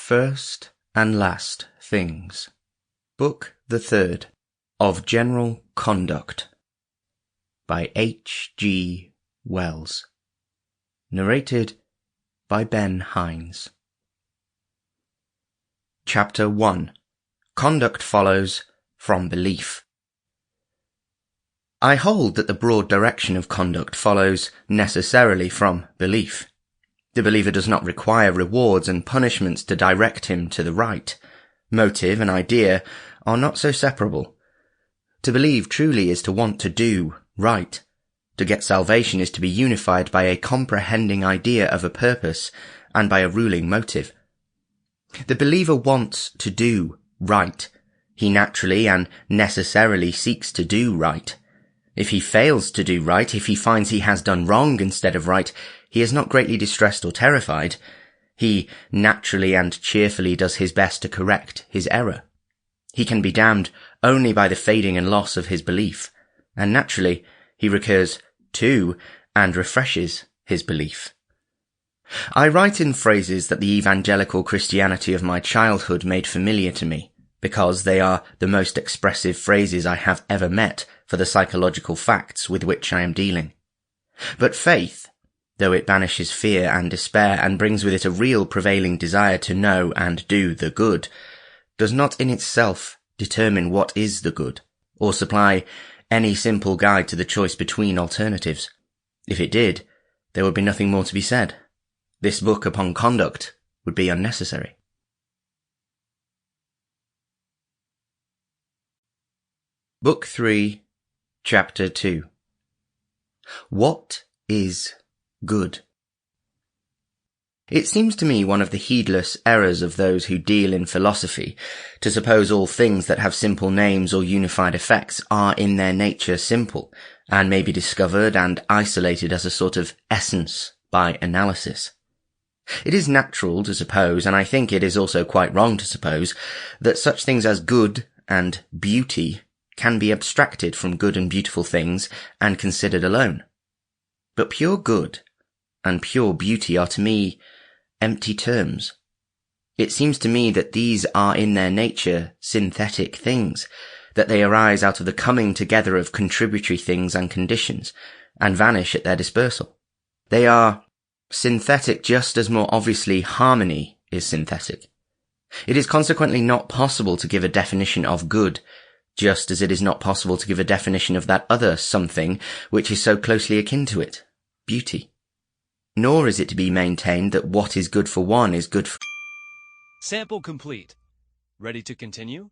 First and Last Things. Book the Third of General Conduct by H. G. Wells. Narrated by Ben Hynes. Chapter 1. Conduct follows from belief. I hold that the broad direction of conduct follows necessarily from belief. The believer does not require rewards and punishments to direct him to the right. Motive and idea are not so separable. To believe truly is to want to do right. To get salvation is to be unified by a comprehending idea of a purpose and by a ruling motive. The believer wants to do right. He naturally and necessarily seeks to do right. If he fails to do right, if he finds he has done wrong instead of right, he is not greatly distressed or terrified. He naturally and cheerfully does his best to correct his error. He can be damned only by the fading and loss of his belief, and naturally he recurs to and refreshes his belief. I write in phrases that the evangelical Christianity of my childhood made familiar to me, because they are the most expressive phrases I have ever met for the psychological facts with which I am dealing. But faith, though it banishes fear and despair and brings with it a real prevailing desire to know and do the good, does not in itself determine what is the good, or supply any simple guide to the choice between alternatives. If it did, there would be nothing more to be said. This book upon conduct would be unnecessary. Book 3, Chapter 2. What is good? It seems to me one of the heedless errors of those who deal in philosophy to suppose all things that have simple names or unified effects are in their nature simple, and may be discovered and isolated as a sort of essence by analysis. It is natural to suppose, and I think it is also quite wrong to suppose, that such things as good and beauty can be abstracted from good and beautiful things and considered alone. But pure good and pure beauty are to me empty terms. It seems to me that these are in their nature synthetic things, that they arise out of the coming together of contributory things and conditions, and vanish at their dispersal. They are synthetic just as more obviously harmony is synthetic. It is consequently not possible to give a definition of good, just as it is not possible to give a definition of that other something which is so closely akin to it, beauty. Nor is it to be maintained that what is good for one is good for... Sample complete. Ready to continue?